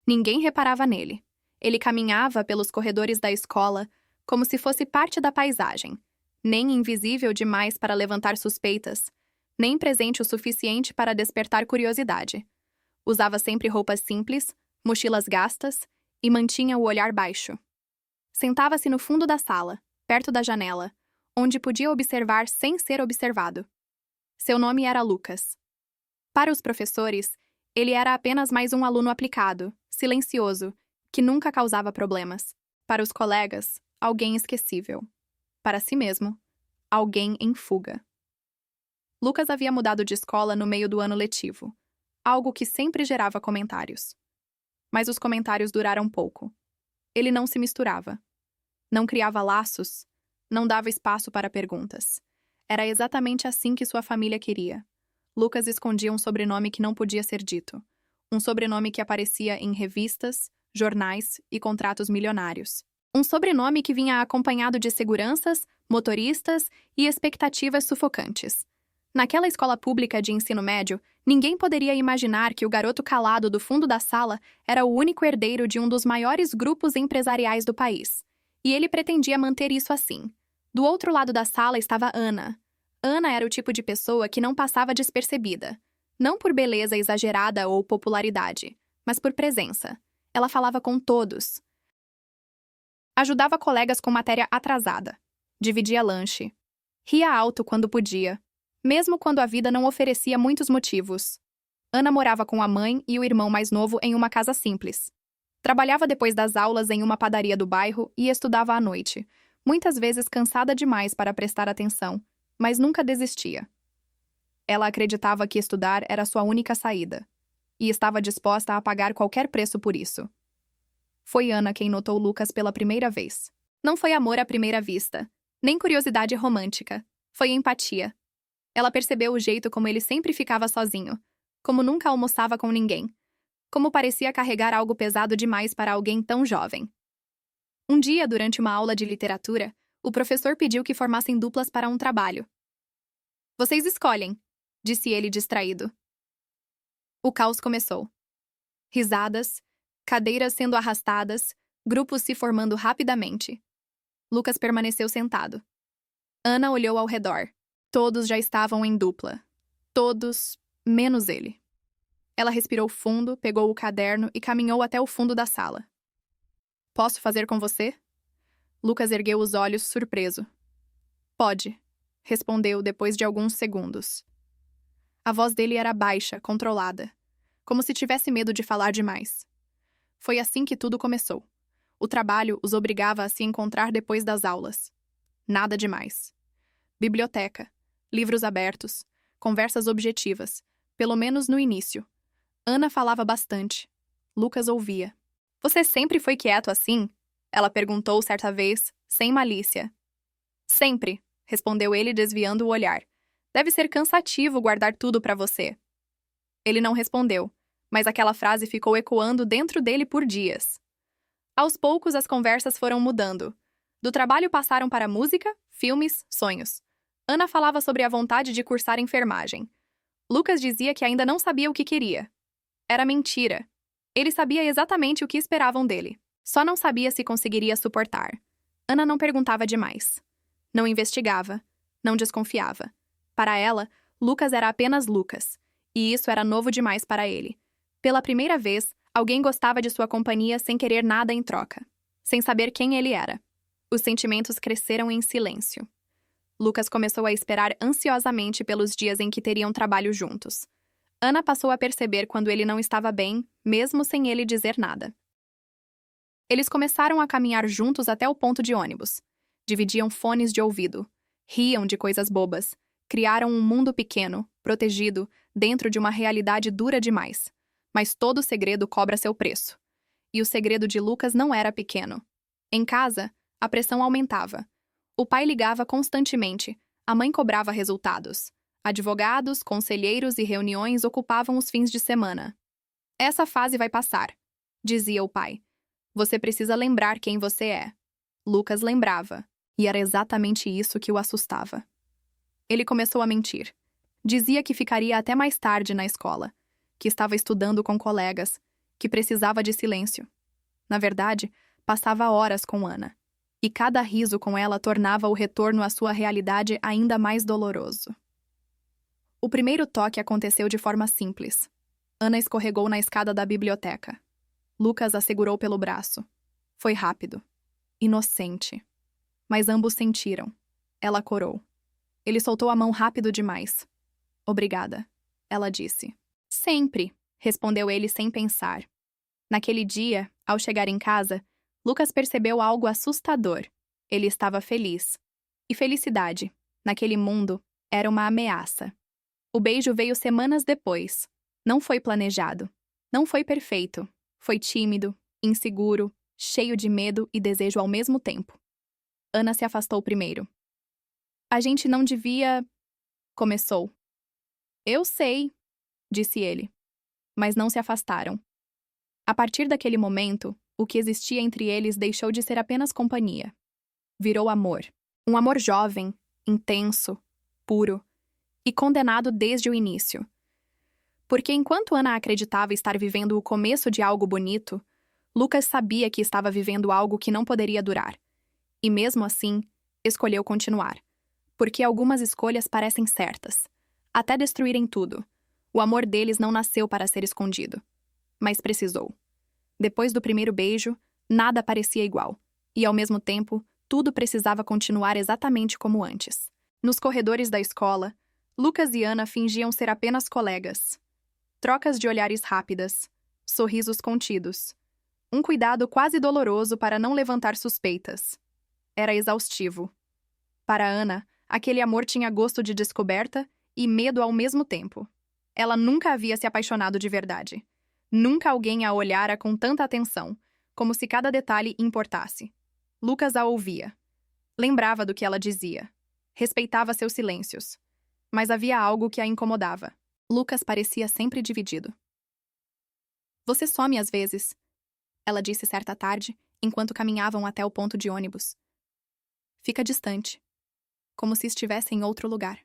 Ninguém reparava nele. Ele caminhava pelos corredores da escola como se fosse parte da paisagem, nem invisível demais para levantar suspeitas, nem presente o suficiente para despertar curiosidade. Usava sempre roupas simples, mochilas gastas e mantinha o olhar baixo. Sentava-se no fundo da sala, perto da janela, onde podia observar sem ser observado. Seu nome era Lucas. Para os professores, ele era apenas mais um aluno aplicado, silencioso, que nunca causava problemas. Para os colegas, alguém esquecível. Para si mesmo, alguém em fuga. Lucas havia mudado de escola no meio do ano letivo, algo que sempre gerava comentários. Mas os comentários duraram pouco. Ele não se misturava. Não criava laços, não dava espaço para perguntas. Era exatamente assim que sua família queria. Lucas escondia um sobrenome que não podia ser dito. Um sobrenome que aparecia em revistas, jornais e contratos milionários. Um sobrenome que vinha acompanhado de seguranças, motoristas e expectativas sufocantes. Naquela escola pública de ensino médio, ninguém poderia imaginar que o garoto calado do fundo da sala era o único herdeiro de um dos maiores grupos empresariais do país. E ele pretendia manter isso assim. Do outro lado da sala estava Ana. Ana era o tipo de pessoa que não passava despercebida. Não por beleza exagerada ou popularidade, mas por presença. Ela falava com todos. Ajudava colegas com matéria atrasada. Dividia lanche. Ria alto quando podia, mesmo quando a vida não oferecia muitos motivos. Ana morava com a mãe e o irmão mais novo em uma casa simples. Trabalhava depois das aulas em uma padaria do bairro e estudava à noite, muitas vezes cansada demais para prestar atenção, mas nunca desistia. Ela acreditava que estudar era sua única saída, e estava disposta a pagar qualquer preço por isso. Foi Ana quem notou Lucas pela primeira vez. Não foi amor à primeira vista, nem curiosidade romântica. Foi empatia. Ela percebeu o jeito como ele sempre ficava sozinho, como nunca almoçava com ninguém, como parecia carregar algo pesado demais para alguém tão jovem. Um dia, durante uma aula de literatura, o professor pediu que formassem duplas para um trabalho. "Vocês escolhem", disse ele distraído. O caos começou. Risadas, cadeiras sendo arrastadas, grupos se formando rapidamente. Lucas permaneceu sentado. Ana olhou ao redor. Todos já estavam em dupla. Todos, menos ele. Ela respirou fundo, pegou o caderno e caminhou até o fundo da sala. "Posso fazer com você?" Lucas ergueu os olhos, surpreso. "Pode", respondeu depois de alguns segundos. A voz dele era baixa, controlada, como se tivesse medo de falar demais. Foi assim que tudo começou. O trabalho os obrigava a se encontrar depois das aulas. Nada demais. Biblioteca, livros abertos, conversas objetivas, pelo menos no início. Ana falava bastante. Lucas ouvia. "Você sempre foi quieto assim?" Ela perguntou certa vez, sem malícia. "Sempre", respondeu ele desviando o olhar. "Deve ser cansativo guardar tudo para você." Ele não respondeu, mas aquela frase ficou ecoando dentro dele por dias. Aos poucos as conversas foram mudando. Do trabalho passaram para música, filmes, sonhos. Ana falava sobre a vontade de cursar enfermagem. Lucas dizia que ainda não sabia o que queria. Era mentira. Ele sabia exatamente o que esperavam dele. Só não sabia se conseguiria suportar. Ana não perguntava demais. Não investigava. Não desconfiava. Para ela, Lucas era apenas Lucas. E isso era novo demais para ele. Pela primeira vez, alguém gostava de sua companhia sem querer nada em troca. Sem saber quem ele era. Os sentimentos cresceram em silêncio. Lucas começou a esperar ansiosamente pelos dias em que teriam trabalho juntos. Ana passou a perceber quando ele não estava bem, mesmo sem ele dizer nada. Eles começaram a caminhar juntos até o ponto de ônibus. Dividiam fones de ouvido. Riam de coisas bobas. Criaram um mundo pequeno, protegido, dentro de uma realidade dura demais. Mas todo segredo cobra seu preço. E o segredo de Lucas não era pequeno. Em casa, a pressão aumentava. O pai ligava constantemente. A mãe cobrava resultados. Advogados, conselheiros e reuniões ocupavam os fins de semana. "Essa fase vai passar", dizia o pai. "Você precisa lembrar quem você é." Lucas lembrava, e era exatamente isso que o assustava. Ele começou a mentir. Dizia que ficaria até mais tarde na escola, que estava estudando com colegas, que precisava de silêncio. Na verdade, passava horas com Ana. E cada riso com ela tornava o retorno à sua realidade ainda mais doloroso. O primeiro toque aconteceu de forma simples. Ana escorregou na escada da biblioteca. Lucas a segurou pelo braço. Foi rápido. Inocente. Mas ambos sentiram. Ela corou. Ele soltou a mão rápido demais. Obrigada, ela disse. Sempre, respondeu ele sem pensar. Naquele dia, ao chegar em casa, Lucas percebeu algo assustador. Ele estava feliz. E felicidade, naquele mundo, era uma ameaça. O beijo veio semanas depois. Não foi planejado. Não foi perfeito. Foi tímido, inseguro, cheio de medo e desejo ao mesmo tempo. Ana se afastou primeiro. A gente não devia... Começou. Eu sei, disse ele. Mas não se afastaram. A partir daquele momento, o que existia entre eles deixou de ser apenas companhia. Virou amor. Um amor jovem, intenso, puro e condenado desde o início. Porque enquanto Ana acreditava estar vivendo o começo de algo bonito, Lucas sabia que estava vivendo algo que não poderia durar. E mesmo assim, escolheu continuar. Porque algumas escolhas parecem certas, até destruírem tudo. O amor deles não nasceu para ser escondido, mas precisou. Depois do primeiro beijo, nada parecia igual, e ao mesmo tempo, tudo precisava continuar exatamente como antes. Nos corredores da escola, Lucas e Ana fingiam ser apenas colegas. Trocas de olhares rápidas, sorrisos contidos. Um cuidado quase doloroso para não levantar suspeitas. Era exaustivo. Para Ana, aquele amor tinha gosto de descoberta e medo ao mesmo tempo. Ela nunca havia se apaixonado de verdade. Nunca alguém a olhara com tanta atenção, como se cada detalhe importasse. Lucas a ouvia. Lembrava do que ela dizia. Respeitava seus silêncios. Mas havia algo que a incomodava. Lucas parecia sempre dividido. Você some às vezes, ela disse certa tarde, enquanto caminhavam até o ponto de ônibus. Fica distante, como se estivesse em outro lugar.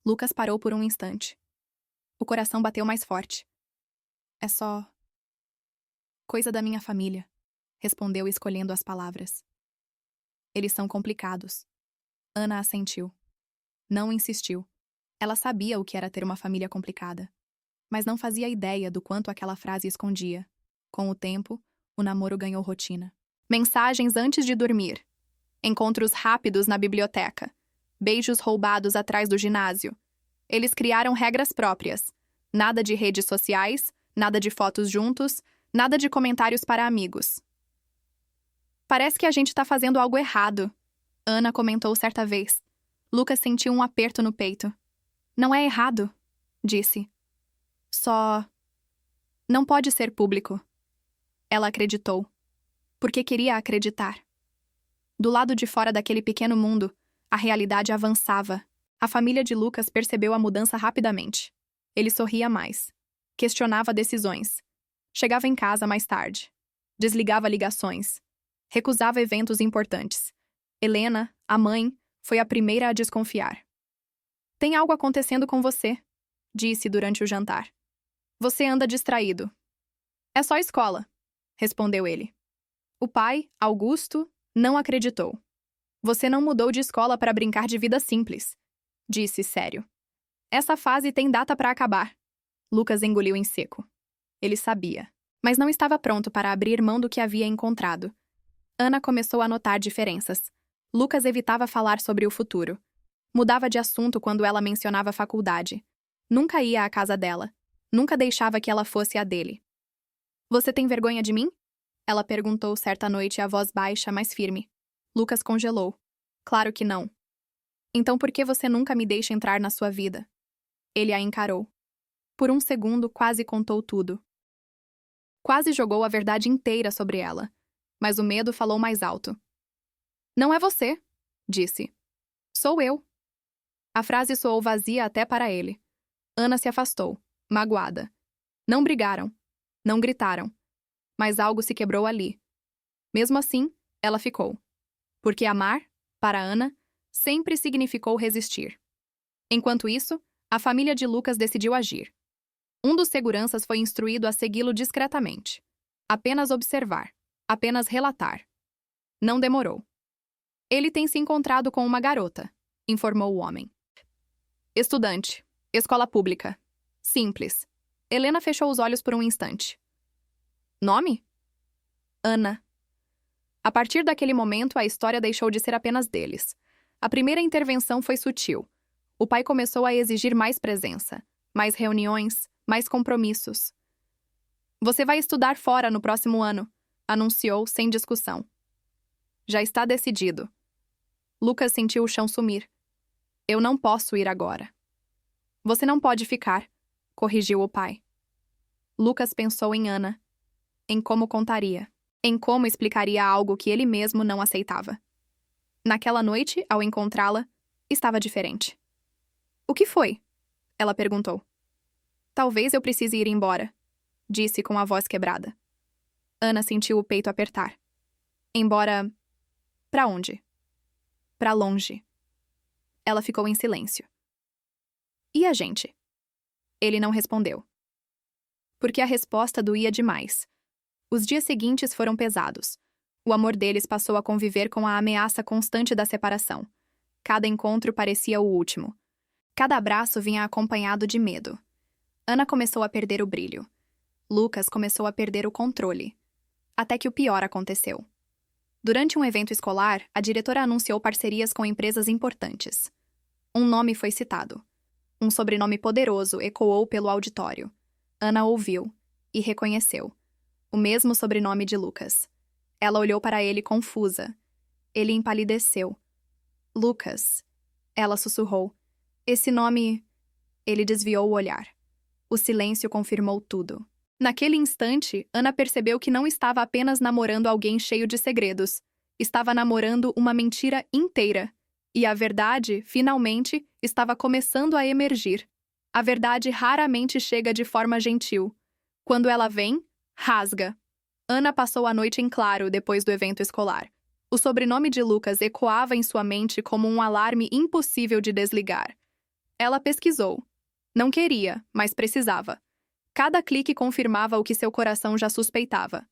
Lucas parou por um instante. O coração bateu mais forte. É só... coisa da minha família, respondeu escolhendo as palavras. Eles são complicados. Ana assentiu. Não insistiu. Ela sabia o que era ter uma família complicada, mas não fazia ideia do quanto aquela frase escondia. Com o tempo, o namoro ganhou rotina. Mensagens antes de dormir. Encontros rápidos na biblioteca. Beijos roubados atrás do ginásio. Eles criaram regras próprias. Nada de redes sociais, nada de fotos juntos, nada de comentários para amigos. Parece que a gente tá fazendo algo errado, Ana comentou certa vez. Lucas sentiu um aperto no peito. Não é errado, disse. Só... não pode ser público. Ela acreditou. Porque queria acreditar. Do lado de fora daquele pequeno mundo, a realidade avançava. A família de Lucas percebeu a mudança rapidamente. Ele sorria mais. Questionava decisões. Chegava em casa mais tarde. Desligava ligações. Recusava eventos importantes. Helena, a mãe, foi a primeira a desconfiar. Tem algo acontecendo com você, disse durante o jantar. Você anda distraído. É só escola, respondeu ele. O pai, Augusto, não acreditou. Você não mudou de escola para brincar de vida simples, disse sério. Essa fase tem data para acabar. Lucas engoliu em seco. Ele sabia, mas não estava pronto para abrir mão do que havia encontrado. Ana começou a notar diferenças. Lucas evitava falar sobre o futuro. Mudava de assunto quando ela mencionava a faculdade. Nunca ia à casa dela. Nunca deixava que ela fosse a dele. Você tem vergonha de mim? Ela perguntou certa noite a voz baixa, mas firme. Lucas congelou. Claro que não. Então por que você nunca me deixa entrar na sua vida? Ele a encarou. Por um segundo, quase contou tudo. Quase jogou a verdade inteira sobre ela. Mas o medo falou mais alto. Não é você, disse. Sou eu. A frase soou vazia até para ele. Ana se afastou, magoada. Não brigaram. Não gritaram. Mas algo se quebrou ali. Mesmo assim, ela ficou. Porque amar, para Ana, sempre significou resistir. Enquanto isso, a família de Lucas decidiu agir. Um dos seguranças foi instruído a segui-lo discretamente. Apenas observar. Apenas relatar. Não demorou. Ele tem se encontrado com uma garota, informou o homem. Estudante. Escola pública. Simples. Helena fechou os olhos por um instante. Nome? Ana. A partir daquele momento, a história deixou de ser apenas deles. A primeira intervenção foi sutil. O pai começou a exigir mais presença, mais reuniões, mais compromissos. Você vai estudar fora no próximo ano, anunciou sem discussão. Já está decidido. Lucas sentiu o chão sumir. Eu não posso ir agora. Você não pode ficar, corrigiu o pai. Lucas pensou em Ana, em como contaria, em como explicaria algo que ele mesmo não aceitava. Naquela noite, ao encontrá-la, estava diferente. O que foi? Ela perguntou. Talvez eu precise ir embora, disse com a voz quebrada. Ana sentiu o peito apertar. Embora... Pra onde? Pra longe. Ela ficou em silêncio. E a gente? Ele não respondeu. Porque a resposta doía demais. Os dias seguintes foram pesados. O amor deles passou a conviver com a ameaça constante da separação. Cada encontro parecia o último. Cada abraço vinha acompanhado de medo. Ana começou a perder o brilho. Lucas começou a perder o controle. Até que o pior aconteceu. Durante um evento escolar, a diretora anunciou parcerias com empresas importantes. Um nome foi citado. Um sobrenome poderoso ecoou pelo auditório. Ana ouviu e reconheceu. O mesmo sobrenome de Lucas. Ela olhou para ele confusa. Ele empalideceu. Lucas. Ela sussurrou. Esse nome... Ele desviou o olhar. O silêncio confirmou tudo. Naquele instante, Ana percebeu que não estava apenas namorando alguém cheio de segredos. Estava namorando uma mentira inteira. E a verdade, finalmente, estava começando a emergir. A verdade raramente chega de forma gentil. Quando ela vem, rasga. Ana passou a noite em claro depois do evento escolar. O sobrenome de Lucas ecoava em sua mente como um alarme impossível de desligar. Ela pesquisou. Não queria, mas precisava. Cada clique confirmava o que seu coração já suspeitava.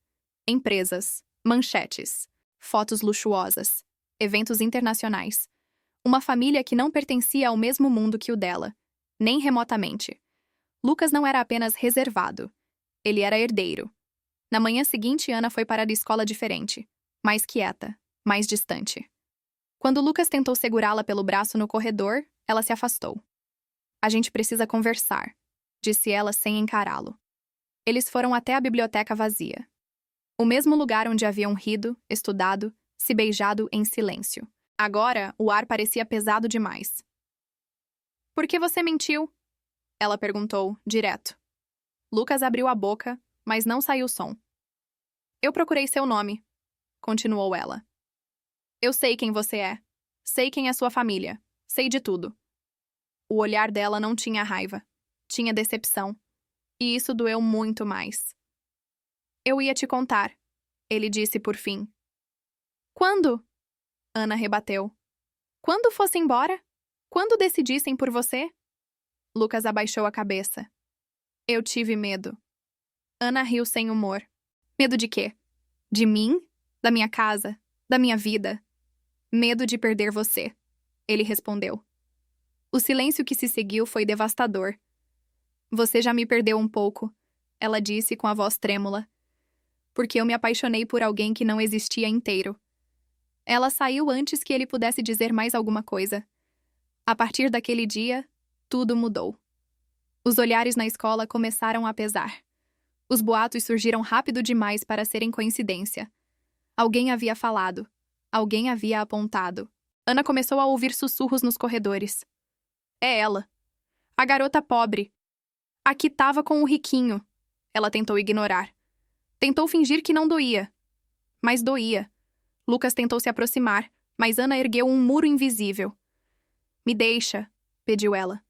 Empresas, manchetes, fotos luxuosas, eventos internacionais. Uma família que não pertencia ao mesmo mundo que o dela, nem remotamente. Lucas não era apenas reservado. Ele era herdeiro. Na manhã seguinte, Ana foi para a escola diferente, mais quieta, mais distante. Quando Lucas tentou segurá-la pelo braço no corredor, ela se afastou. A gente precisa conversar, disse ela sem encará-lo. Eles foram até a biblioteca vazia. O mesmo lugar onde haviam rido, estudado, se beijado em silêncio. Agora, o ar parecia pesado demais. Por que você mentiu? Ela perguntou, direto. Lucas abriu a boca, mas não saiu som. Eu procurei seu nome, continuou ela. Eu sei quem você é. Sei quem é sua família. Sei de tudo. O olhar dela não tinha raiva. Tinha decepção. E isso doeu muito mais. Eu ia te contar, ele disse por fim. Quando? Ana rebateu. Quando fosse embora? Quando decidissem por você? Lucas abaixou a cabeça. Eu tive medo. Ana riu sem humor. Medo de quê? De mim? Da minha casa? Da minha vida? Medo de perder você, ele respondeu. O silêncio que se seguiu foi devastador. Você já me perdeu um pouco, ela disse com a voz trêmula. Porque eu me apaixonei por alguém que não existia inteiro. Ela saiu antes que ele pudesse dizer mais alguma coisa. A partir daquele dia, tudo mudou. Os olhares na escola começaram a pesar. Os boatos surgiram rápido demais para serem coincidência. Alguém havia falado. Alguém havia apontado. Ana começou a ouvir sussurros nos corredores. É ela. A garota pobre. A que tava com o riquinho. Ela tentou ignorar. Tentou fingir que não doía. Mas doía. Lucas tentou se aproximar, mas Ana ergueu um muro invisível. Me deixa, pediu ela.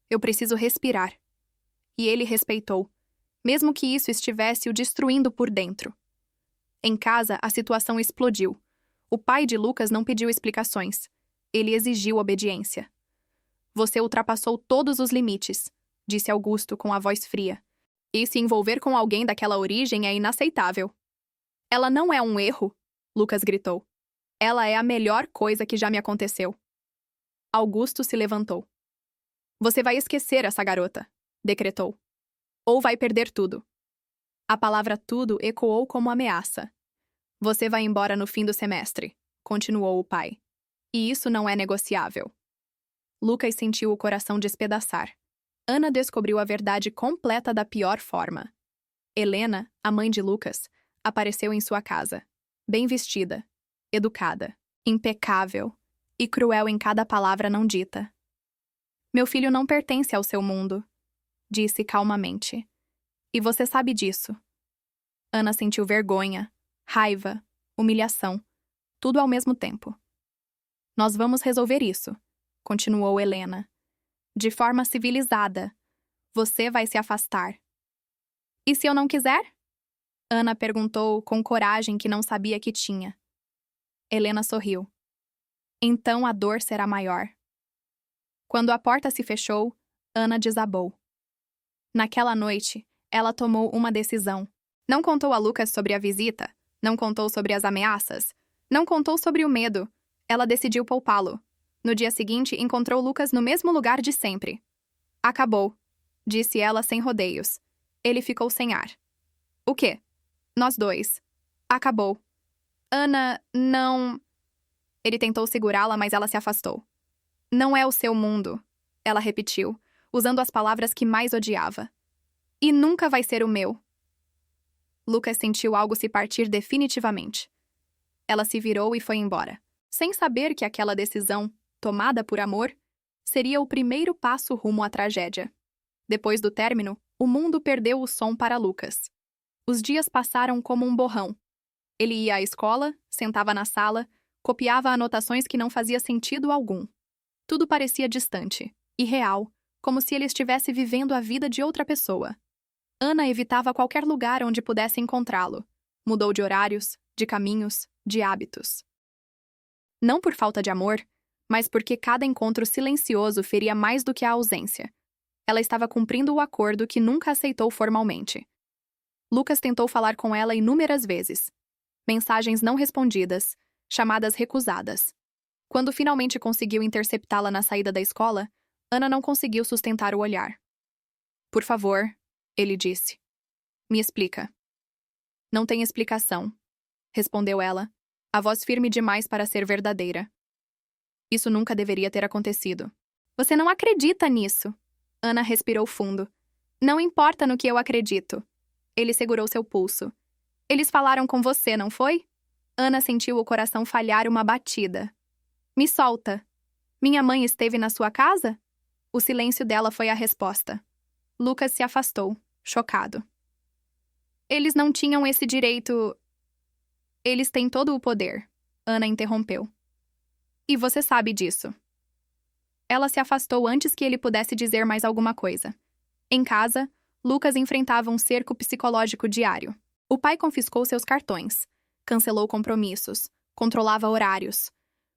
Eu preciso respirar. E ele respeitou, mesmo que isso estivesse o destruindo por dentro. Em casa, a situação explodiu. O pai de Lucas não pediu explicações. Ele exigiu obediência. Você ultrapassou todos os limites, disse Augusto com a voz fria. E se envolver com alguém daquela origem é inaceitável. Ela não é um erro, Lucas gritou. Ela é a melhor coisa que já me aconteceu. Augusto se levantou. Você vai esquecer essa garota, decretou. Ou vai perder tudo. A palavra tudo ecoou como ameaça. Você vai embora no fim do semestre, continuou o pai. E isso não é negociável. Lucas sentiu o coração despedaçar. Ana descobriu a verdade completa da pior forma. Helena, a mãe de Lucas, apareceu em sua casa, bem vestida, educada, impecável e cruel em cada palavra não dita. Meu filho não pertence ao seu mundo, disse calmamente. E você sabe disso. Ana sentiu vergonha, raiva, humilhação, tudo ao mesmo tempo. Nós vamos resolver isso, continuou Helena. De forma civilizada. Você vai se afastar. E se eu não quiser? Ana perguntou com coragem que não sabia que tinha. Helena sorriu. Então a dor será maior. Quando a porta se fechou, Ana desabou. Naquela noite, ela tomou uma decisão. Não contou a Lucas sobre a visita, não contou sobre as ameaças, não contou sobre o medo. Ela decidiu poupá-lo. No dia seguinte, encontrou Lucas no mesmo lugar de sempre. Acabou, disse ela sem rodeios. Ele ficou sem ar. O quê? Nós dois. Acabou. Ana, não... Ele tentou segurá-la, mas ela se afastou. Não é o seu mundo, ela repetiu, usando as palavras que mais odiava. E nunca vai ser o meu. Lucas sentiu algo se partir definitivamente. Ela se virou e foi embora, sem saber que aquela decisão, tomada por amor, seria o primeiro passo rumo à tragédia. Depois do término, o mundo perdeu o som para Lucas. Os dias passaram como um borrão. Ele ia à escola, sentava na sala, copiava anotações que não fazia sentido algum. Tudo parecia distante, irreal, como se ele estivesse vivendo a vida de outra pessoa. Ana evitava qualquer lugar onde pudesse encontrá-lo. Mudou de horários, de caminhos, de hábitos. Não por falta de amor, mas porque cada encontro silencioso feria mais do que a ausência. Ela estava cumprindo o acordo que nunca aceitou formalmente. Lucas tentou falar com ela inúmeras vezes. Mensagens não respondidas, chamadas recusadas. Quando finalmente conseguiu interceptá-la na saída da escola, Ana não conseguiu sustentar o olhar. Por favor, ele disse. Me explica. Não tem explicação, respondeu ela, a voz firme demais para ser verdadeira. Isso nunca deveria ter acontecido. Você não acredita nisso. Ana respirou fundo. Não importa no que eu acredito. Ele segurou seu pulso. Eles falaram com você, não foi? Ana sentiu o coração falhar uma batida. Me solta. Minha mãe esteve na sua casa? O silêncio dela foi a resposta. Lucas se afastou, chocado. Eles não tinham esse direito... Eles têm todo o poder, Ana interrompeu. E você sabe disso. Ela se afastou antes que ele pudesse dizer mais alguma coisa. Em casa, Lucas enfrentava um cerco psicológico diário. O pai confiscou seus cartões, cancelou compromissos, controlava horários.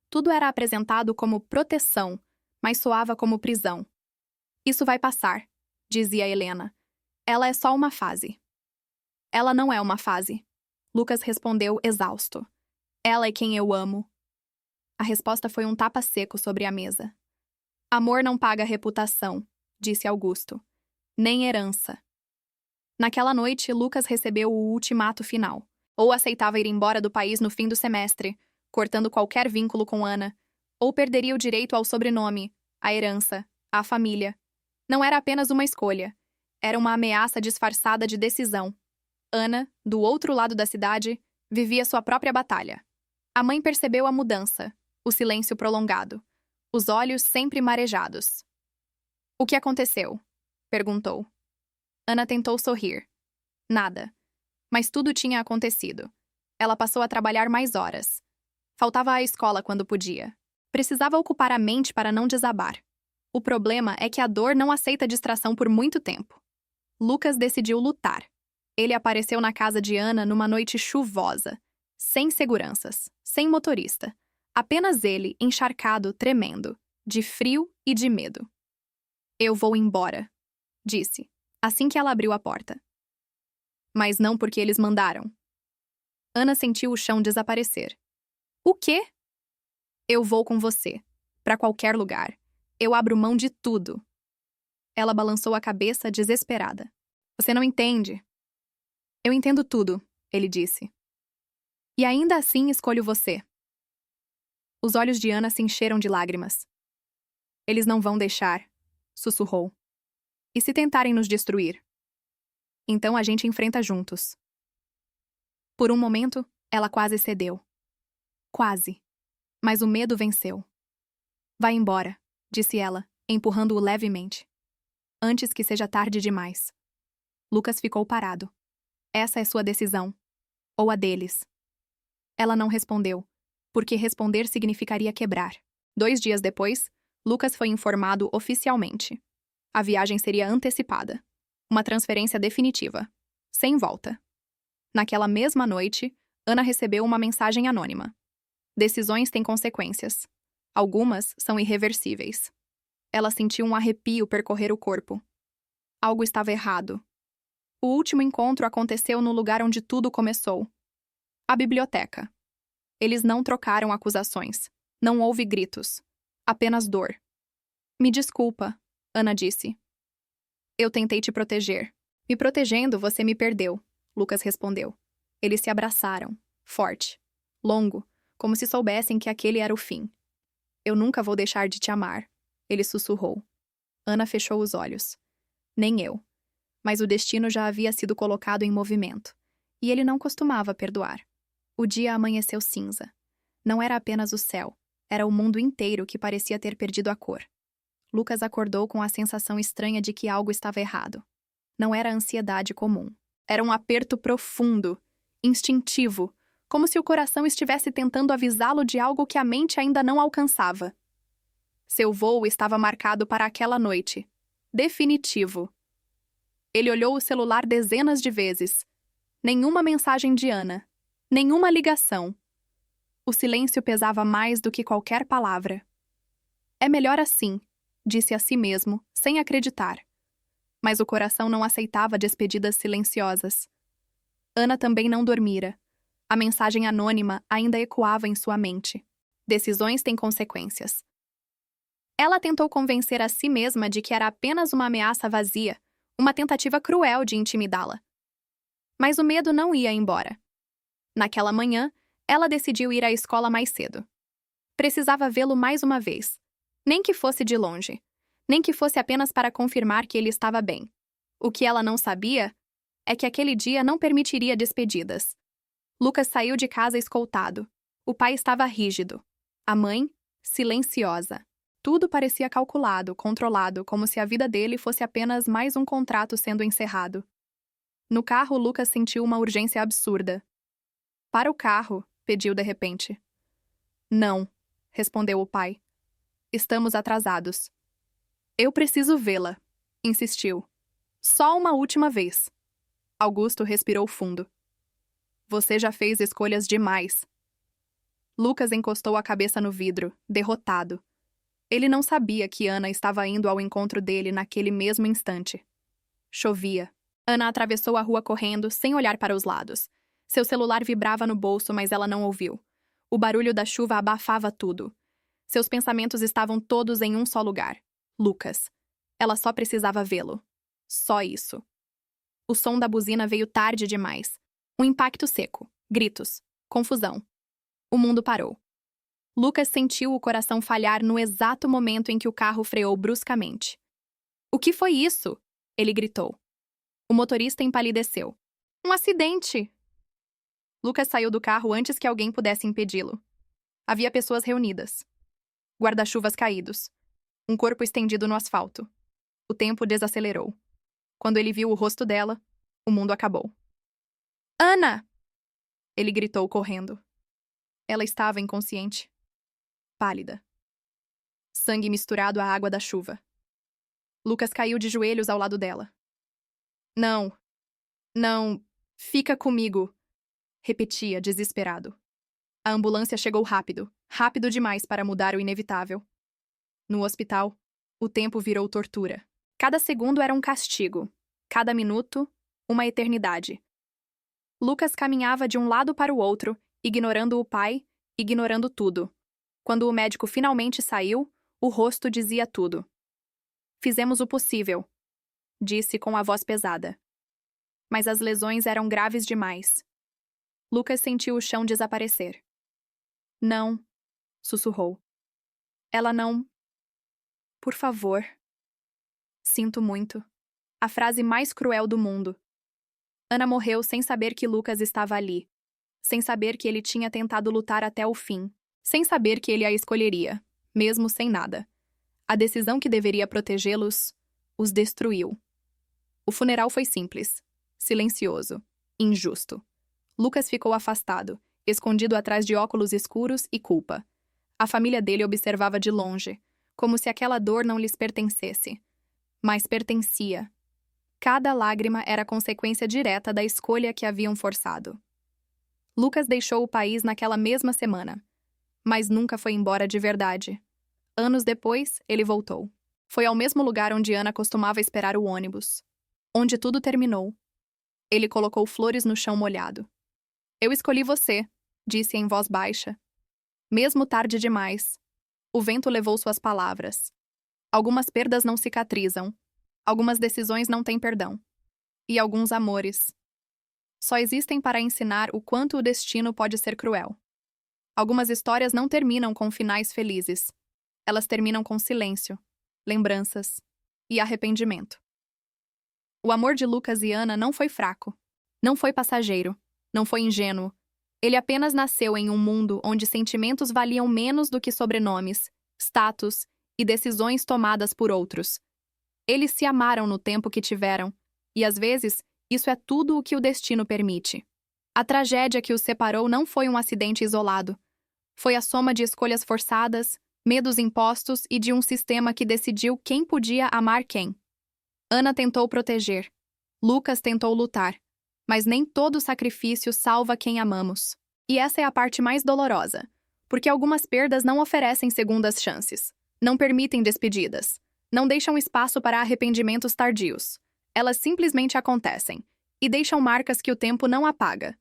Tudo era apresentado como proteção, mas soava como prisão. Isso vai passar, dizia Helena. Ela é só uma fase. Ela não é uma fase. Lucas respondeu exausto. Ela é quem eu amo. A resposta foi um tapa seco sobre a mesa. Amor não paga reputação, disse Augusto. Nem herança. Naquela noite, Lucas recebeu o ultimato final. Ou aceitava ir embora do país no fim do semestre, cortando qualquer vínculo com Ana, ou perderia o direito ao sobrenome, à herança, à família. Não era apenas uma escolha. Era uma ameaça disfarçada de decisão. Ana, do outro lado da cidade, vivia sua própria batalha. A mãe percebeu a mudança, o silêncio prolongado, os olhos sempre marejados. O que aconteceu? Perguntou. Ana tentou sorrir. Nada. Mas tudo tinha acontecido. Ela passou a trabalhar mais horas. Faltava à escola quando podia. Precisava ocupar a mente para não desabar. O problema é que a dor não aceita distração por muito tempo. Lucas decidiu lutar. Ele apareceu na casa de Ana numa noite chuvosa, sem seguranças, sem motorista. Apenas ele, encharcado, tremendo, de frio e de medo. Eu vou embora, disse, assim que ela abriu a porta. Mas não porque eles mandaram. Ana sentiu o chão desaparecer. O quê? Eu vou com você. Para qualquer lugar. Eu abro mão de tudo. Ela balançou a cabeça desesperada. Você não entende. Eu entendo tudo, ele disse. E ainda assim escolho você. Os olhos de Ana se encheram de lágrimas. Eles não vão deixar, sussurrou. E se tentarem nos destruir? Então a gente enfrenta juntos. Por um momento, ela quase cedeu. Quase. Mas o medo venceu. Vai embora, disse ela, empurrando-o levemente. Antes que seja tarde demais. Lucas ficou parado. Essa é sua decisão. Ou a deles. Ela não respondeu, porque responder significaria quebrar. 2 dias depois, Lucas foi informado oficialmente. A viagem seria antecipada. Uma transferência definitiva. Sem volta. Naquela mesma noite, Ana recebeu uma mensagem anônima. Decisões têm consequências. Algumas são irreversíveis. Ela sentiu um arrepio percorrer o corpo. Algo estava errado. O último encontro aconteceu no lugar onde tudo começou. A biblioteca. Eles não trocaram acusações. Não houve gritos. Apenas dor. Me desculpa, Ana disse. Eu tentei te proteger. Me protegendo, você me perdeu, Lucas respondeu. Eles se abraçaram. Forte. Longo. Como se soubessem que aquele era o fim. Eu nunca vou deixar de te amar, ele sussurrou. Ana fechou os olhos. Nem eu. Mas o destino já havia sido colocado em movimento. E ele não costumava perdoar. O dia amanheceu cinza. Não era apenas o céu. Era o mundo inteiro que parecia ter perdido a cor. Lucas acordou com a sensação estranha de que algo estava errado. Não era ansiedade comum. Era um aperto profundo, instintivo, como se o coração estivesse tentando avisá-lo de algo que a mente ainda não alcançava. Seu voo estava marcado para aquela noite. Definitivo. Ele olhou o celular dezenas de vezes. Nenhuma mensagem de Ana. Nenhuma ligação. O silêncio pesava mais do que qualquer palavra. É melhor assim, disse a si mesmo, sem acreditar. Mas o coração não aceitava despedidas silenciosas. Ana também não dormira. A mensagem anônima ainda ecoava em sua mente. Decisões têm consequências. Ela tentou convencer a si mesma de que era apenas uma ameaça vazia, uma tentativa cruel de intimidá-la. Mas o medo não ia embora. Naquela manhã, ela decidiu ir à escola mais cedo. Precisava vê-lo mais uma vez. Nem que fosse de longe. Nem que fosse apenas para confirmar que ele estava bem. O que ela não sabia é que aquele dia não permitiria despedidas. Lucas saiu de casa escoltado. O pai estava rígido. A mãe, silenciosa. Tudo parecia calculado, controlado, como se a vida dele fosse apenas mais um contrato sendo encerrado. No carro, Lucas sentiu uma urgência absurda. Para o carro, pediu de repente. Não, respondeu o pai. Estamos atrasados. Eu preciso vê-la, insistiu. Só uma última vez. Augusto respirou fundo. Você já fez escolhas demais. Lucas encostou a cabeça no vidro, derrotado. Ele não sabia que Ana estava indo ao encontro dele naquele mesmo instante. Chovia. Ana atravessou a rua correndo, sem olhar para os lados. Seu celular vibrava no bolso, mas ela não ouviu. O barulho da chuva abafava tudo. Seus pensamentos estavam todos em um só lugar. Lucas. Ela só precisava vê-lo. Só isso. O som da buzina veio tarde demais. Um impacto seco. Gritos. Confusão. O mundo parou. Lucas sentiu o coração falhar no exato momento em que o carro freou bruscamente. O que foi isso? Ele gritou. O motorista empalideceu. Um acidente! Lucas saiu do carro antes que alguém pudesse impedi-lo. Havia pessoas reunidas. Guarda-chuvas caídos. Um corpo estendido no asfalto. O tempo desacelerou. Quando ele viu o rosto dela, o mundo acabou. Ana! Ele gritou correndo. Ela estava inconsciente. Pálida. Sangue misturado à água da chuva. Lucas caiu de joelhos ao lado dela. Não. Não. Fica comigo. Repetia, desesperado. A ambulância chegou rápido. Rápido demais para mudar o inevitável. No hospital, o tempo virou tortura. Cada segundo era um castigo. Cada minuto, uma eternidade. Lucas caminhava de um lado para o outro, ignorando o pai, ignorando tudo. Quando o médico finalmente saiu, o rosto dizia tudo. Fizemos o possível, disse com a voz pesada. Mas as lesões eram graves demais. Lucas sentiu o chão desaparecer. Não, sussurrou. Ela não. Por favor. Sinto muito. A frase mais cruel do mundo. Ana morreu sem saber que Lucas estava ali. Sem saber que ele tinha tentado lutar até o fim. Sem saber que ele a escolheria, mesmo sem nada. A decisão que deveria protegê-los os destruiu. O funeral foi simples, silencioso, injusto. Lucas ficou afastado, escondido atrás de óculos escuros e culpa. A família dele observava de longe, como se aquela dor não lhes pertencesse. Mas pertencia. Cada lágrima era consequência direta da escolha que haviam forçado. Lucas deixou o país naquela mesma semana, mas nunca foi embora de verdade. Anos depois, ele voltou. Foi ao mesmo lugar onde Ana costumava esperar o ônibus. Onde tudo terminou. Ele colocou flores no chão molhado. Eu escolhi você, disse em voz baixa. Mesmo tarde demais. O vento levou suas palavras. Algumas perdas não cicatrizam. Algumas decisões não têm perdão. E alguns amores só existem para ensinar o quanto o destino pode ser cruel. Algumas histórias não terminam com finais felizes. Elas terminam com silêncio, lembranças e arrependimento. O amor de Lucas e Ana não foi fraco. Não foi passageiro. Não foi ingênuo. Ele apenas nasceu em um mundo onde sentimentos valiam menos do que sobrenomes, status e decisões tomadas por outros. Eles se amaram no tempo que tiveram, e às vezes isso é tudo o que o destino permite. A tragédia que os separou não foi um acidente isolado. Foi a soma de escolhas forçadas, medos impostos e de um sistema que decidiu quem podia amar quem. Ana tentou proteger. Lucas tentou lutar. Mas nem todo sacrifício salva quem amamos. E essa é a parte mais dolorosa, porque algumas perdas não oferecem segundas chances, não permitem despedidas, não deixam espaço para arrependimentos tardios. Elas simplesmente acontecem e deixam marcas que o tempo não apaga.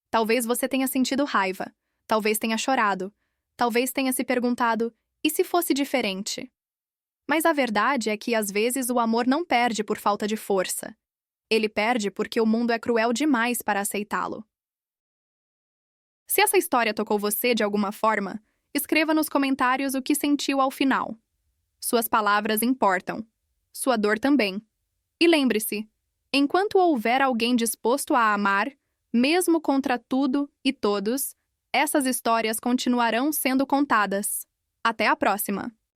Talvez você tenha sentido raiva, talvez tenha chorado, talvez tenha se perguntado: e se fosse diferente? Mas a verdade é que às vezes o amor não perde por falta de força. Ele perde porque o mundo é cruel demais para aceitá-lo. Se essa história tocou você de alguma forma, escreva nos comentários o que sentiu ao final. Suas palavras importam. Sua dor também. E lembre-se, enquanto houver alguém disposto a amar, mesmo contra tudo e todos, essas histórias continuarão sendo contadas. Até a próxima!